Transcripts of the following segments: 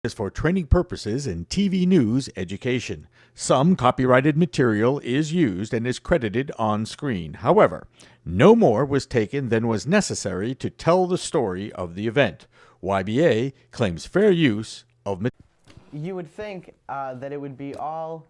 is for training purposes in TV news education. Some copyrighted material is used and is credited on screen. However, no more was taken than was necessary to tell the story of the event. YBA claims fair use of material. You would think that it would be all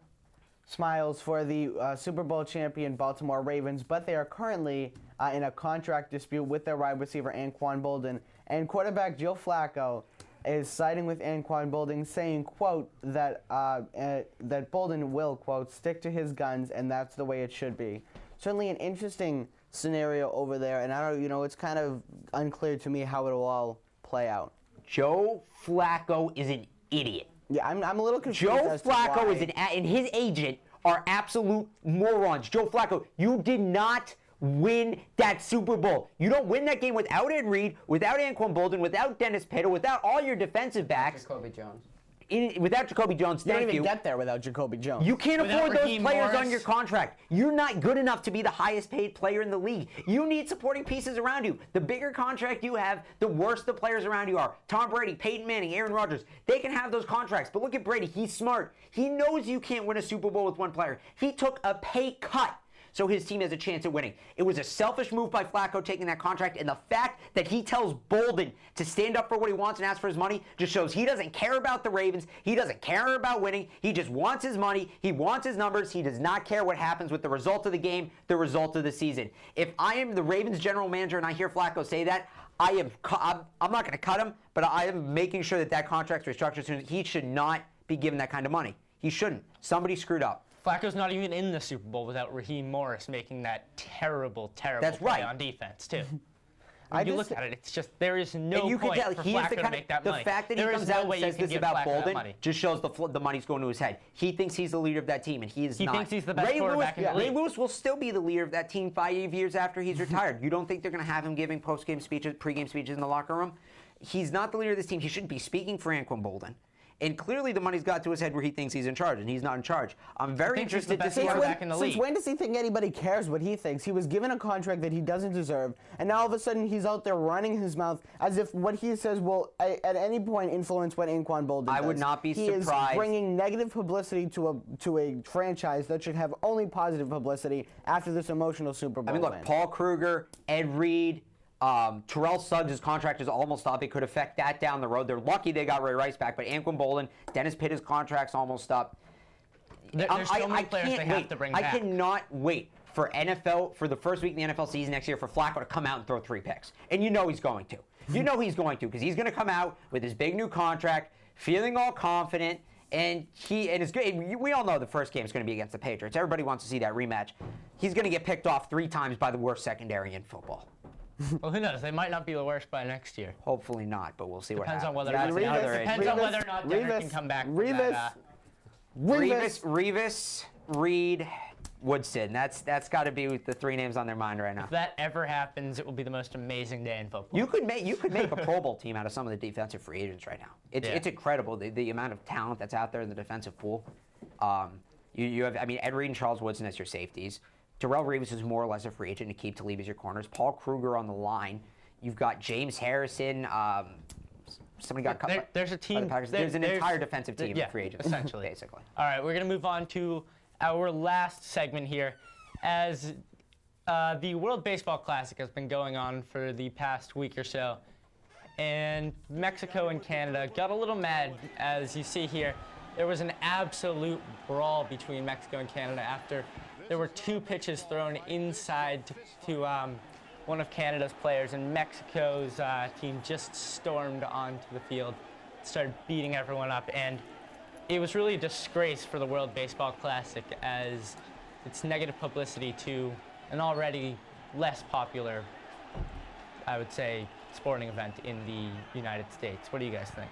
smiles for the Super Bowl champion Baltimore Ravens, but they are currently in a contract dispute with their wide receiver Anquan Boldin, and quarterback Joe Flacco is siding with Anquan Boldin, saying, quote, that Boldin will, quote, stick to his guns, and that's the way it should be. Certainly an interesting scenario over there, and I don't, it's kind of unclear to me how it will all play out. Joe Flacco is an idiot. Yeah, I'm a little confused. Joe Flacco is and his agent are absolute morons. Joe Flacco, you did not win that Super Bowl. You don't win that game without Ed Reed, without Anquan Boldin, without Dennis Pitta, without all your defensive backs. Jacoby Jones. Without Jacoby Jones, You thank don't even you. get there without Jacoby Jones. You can't Without afford those Raheem players Morris. on your contract. You're not good enough to be the highest paid player in the league. You need supporting pieces around you. The bigger contract you have, the worse the players around you are. Tom Brady, Peyton Manning, Aaron Rodgers, they can have those contracts. But look at Brady. He's smart. He knows you can't win a Super Bowl with one player. He took a pay cut so his team has a chance at winning. It was a selfish move by Flacco taking that contract, and the fact that he tells Boldin to stand up for what he wants and ask for his money just shows he doesn't care about the Ravens. He doesn't care about winning. He just wants his money. He wants his numbers. He does not care what happens with the result of the game, the result of the season. If I am the Ravens general manager and I hear Flacco say that, I'm not going to cut him, but I am making sure that that contract's restructured soon. He should not be given that kind of money. He shouldn't. Somebody screwed up. Flacco's not even in the Super Bowl without Raheem Morris making that terrible That's play right. on defense, too. I When you just- look at it, it's just there is no And you point can tell for he is Flacco the to kind make that the money. fact that he There is comes no out way and you says can this give about Flacco that Boldin money. just shows the money's going to his head. He thinks he's the leader of that team, and he is He not. thinks he's the best quarterback in the Ray league. Lewis will still be the leader of that team 5 years after he's retired. You don't think they're going to have him giving post-game speeches, pre-game speeches in the locker room? He's not the leader of this team. He shouldn't be speaking for Anquan Boldin. And clearly the money's got to his head where he thinks he's in charge, and he's not in charge. I'm very thinks he's the interested to best see how quarterback in the Since league. when does he think anybody cares what he thinks? He was given a contract that he doesn't deserve, and now all of a sudden he's out there running his mouth as if what he says will at any point influence what Anquan Boldin does. I would not be he surprised. He is bringing negative publicity to a franchise that should have only positive publicity after this emotional Super Bowl I mean, look, win. Paul Kruger, Ed Reed, Terrell Suggs' contract is almost up. It could affect that down the road. They're lucky they got Ray Rice back, but Anquan Boldin, Dennis Pitta's contract's almost up. There's so many players they have to bring back. I cannot wait for the first week in the NFL season next year for Flacco to come out and throw 3 picks. And you know he's going to. You know he's going to, because he's going to come out with his big new contract, feeling all confident, and it's good. We all know the first game is going to be against the Patriots. Everybody wants to see that rematch. He's going to get picked off 3 times by the worst secondary in football. Well, who knows? They might not be the worst by next year. Hopefully not, but we'll see what Depends happens. on whether That's another depends issue. on whether or not Denver can come back from that. Revis, Reed, Woodson. That's got to be the 3 names on their mind right now. If that ever happens, it will be the most amazing day in football. You could make a Pro Bowl team out of some of the defensive free agents right now. It's incredible the amount of talent that's out there in the defensive pool. You have Ed Reed and Charles Woodson as your safeties. Darrelle Revis is more or less a free agent. Aqib Talib as your corners. Paul Kruger on the line. You've got James Harrison. Somebody got cut. There's a team. By the Packers. There's an entire defensive team of free agents, essentially, basically. All right, we're gonna move on to our last segment here, as the World Baseball Classic has been going on for the past week or so, and Mexico and Canada got a little mad, as you see here. There was an absolute brawl between Mexico and Canada after there were 2 pitches thrown inside to one of Canada's players, and Mexico's team just stormed onto the field, started beating everyone up, and it was really a disgrace for the World Baseball Classic, as it's negative publicity to an already less popular, I would say, sporting event in the United States. What do you guys think?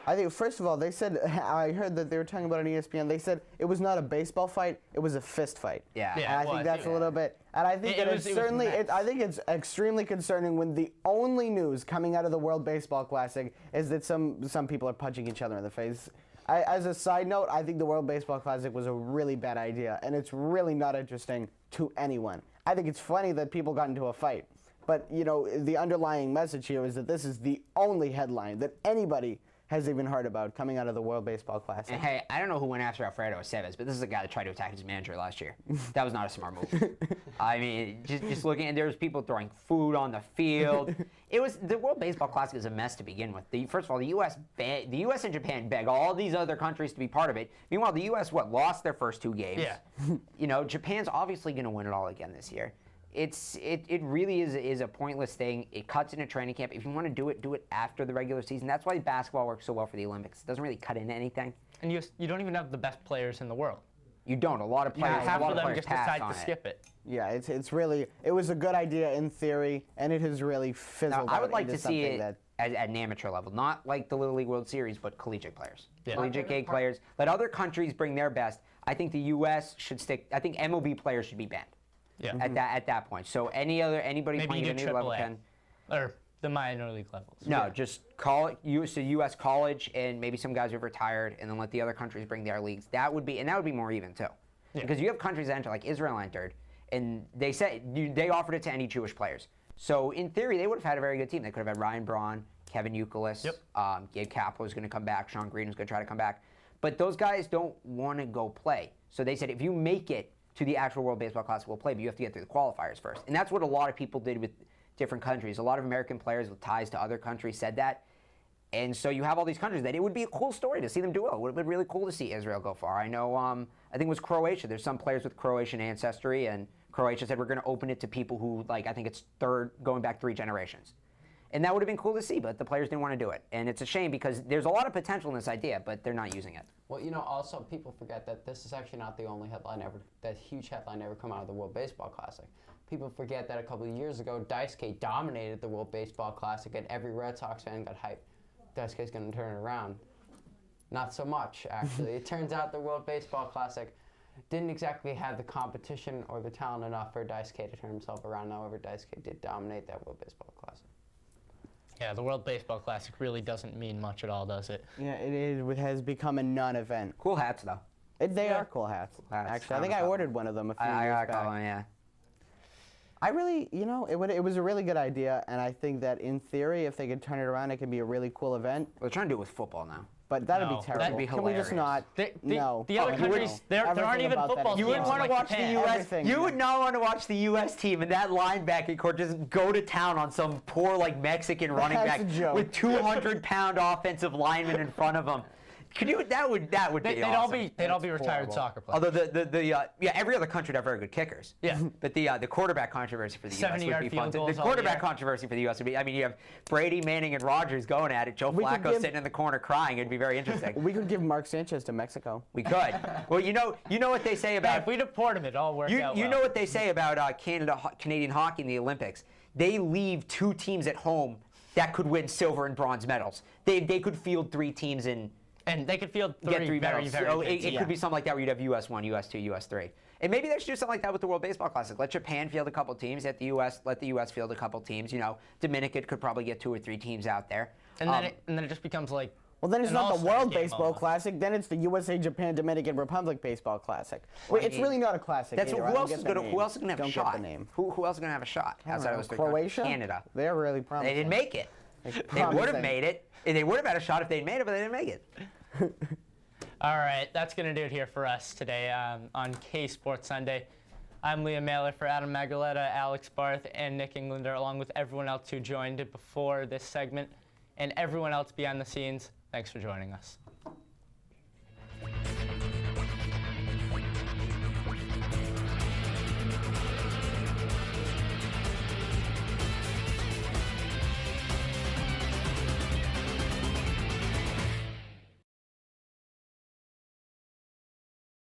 I think, first of all, they said, I heard that they were talking about it on ESPN, they said it was not a baseball fight, it was a fist fight. Yeah. And I think that's a little bit, and I think I think it's extremely concerning when the only news coming out of the World Baseball Classic is that some people are punching each other in the face. As a side note, I think the World Baseball Classic was a really bad idea, and it's really not interesting to anyone. I think it's funny that people got into a fight, but the underlying message here is that this is the only headline that anybody has even heard about coming out of the World Baseball Classic. And hey, I don't know who went after Alfredo Aceves, but this is a guy that tried to attack his manager last year. That was not a smart move. I mean, just looking, and there was people throwing food on the field. It was the World Baseball Classic is a mess to begin with. First of all, the U.S. and Japan beg all these other countries to be part of it. Meanwhile, the U.S. lost their first 2 games. Yeah. Japan's obviously going to win it all again this year. It really is a pointless thing. It cuts into training camp. If you want to do it after the regular season. That's why basketball works so well for the Olympics. It doesn't really cut into anything. And you don't even have the best players in the world. You don't. A lot of players. Half a lot of them players just pass decide on to skip it. Yeah, it was a good idea in theory, and it has really fizzled Now, I would out like into to see something it at an amateur level, not like the Little League World Series, but collegiate players. Yeah. Collegiate league players. Let other countries bring their best. I think the U.S. should stick. I think MLB players should be banned. Yeah. At that point. So anybody Maybe playing you at do any level AAA. can. Or the minor league levels. No, just call it U.S. college, and maybe some guys who've retired, and then let the other countries bring their leagues. That would be more even too, because you have countries that enter, like Israel entered, and they said they offered it to any Jewish players. So in theory, they would have had a very good team. They could have had Ryan Braun, Kevin Youkilis, Gabe Kapler was going to come back, Sean Green was going to try to come back, but those guys don't want to go play. So they said if you make it to the actual World Baseball Classic, we'll play, but you have to get through the qualifiers first. And that's what a lot of people did with different countries. A lot of American players with ties to other countries said that. And so you have all these countries that it would be a cool story to see them do well. It would have been really cool to see Israel go far. I know, I think it was Croatia. There's some players with Croatian ancestry, and Croatia said we're going to open it to people who, I think it's going back 3 generations. And that would have been cool to see, but the players didn't want to do it. And it's a shame because there's a lot of potential in this idea, but they're not using it. Well, also people forget that this is actually not the only headline ever, that huge headline ever come out of the World Baseball Classic. People forget that a couple of years ago, Daisuke dominated the World Baseball Classic, and every Red Sox fan got hyped. Daisuke's going to turn it around. Not so much, actually. It turns out the World Baseball Classic didn't exactly have the competition or the talent enough for Daisuke to turn himself around. However, Daisuke did dominate that World Baseball Classic. Yeah, the World Baseball Classic really doesn't mean much at all, does it? Yeah, it has become a non-event. Cool hats, though. They are cool hats. Hats. Actually, I think I ordered one of them a few years back. Yeah. I really, it was a really good idea, and I think that in theory, if they could turn it around, it could be a really cool event. Well, they're trying to do it with football now. But that'd No, be terrible. that'd be Can we just hilarious. not? No. The other Oh, countries, no. there aren't Everything even about that football is You teams wouldn't want to like watch Japan. the U.S. Everything. You would not want to watch the U.S. team and that linebacking court just go to town on some poor Mexican running That's back a joke. with 200-pound offensive linemen in front of them. Could you? That would be They'd awesome. all be retired horrible. soccer players. Although every other country would have very good kickers. Yeah. But the quarterback controversy for the U.S. would 70-yard be field fun. The goals all quarterback year. controversy for the U.S. would be. I mean, you have Brady, Manning, and Rodgers going at it. Joe We could Flacco give- sitting in the corner crying. It'd be very interesting. We could give Mark Sanchez to Mexico. We could. Well, you know what they say Yeah, about if we deport him, it all works out You well. know what they say about Canadian hockey in the Olympics? They leave 2 teams at home that could win silver and bronze medals. They could field 3 teams and And they could field get 3 three very, medals. very So good it teams. could be something like that where you'd have US 1, US 2, US 3. And maybe they should do something like that with the World Baseball Classic. Let Japan field a couple teams. Let the US field a couple teams. Dominican could probably get 2 or 3 teams out there. And then it just becomes like. Well, then it's an not the all-star World game Baseball almost. Classic. Then it's the USA, Japan, Dominican Republic Baseball Classic. Wait, it's really not a classic. That's either. who I don't else get is the going to name. who else is going to have Don't a shot? Get the name. Who else is going to have a shot I don't outside know. of those 3 Croatia. countries? Canada. They're really promising. They didn't make it. They would have promising. made it. They would have had a shot if they'd made it, but they didn't make it. All right, that's going to do it here for us today on K Sports Sunday. I'm Liam Mailer for Adam Magaletta, Alex Barth, and Nick Englander, along with everyone else who joined before this segment and everyone else behind the scenes. Thanks for joining us.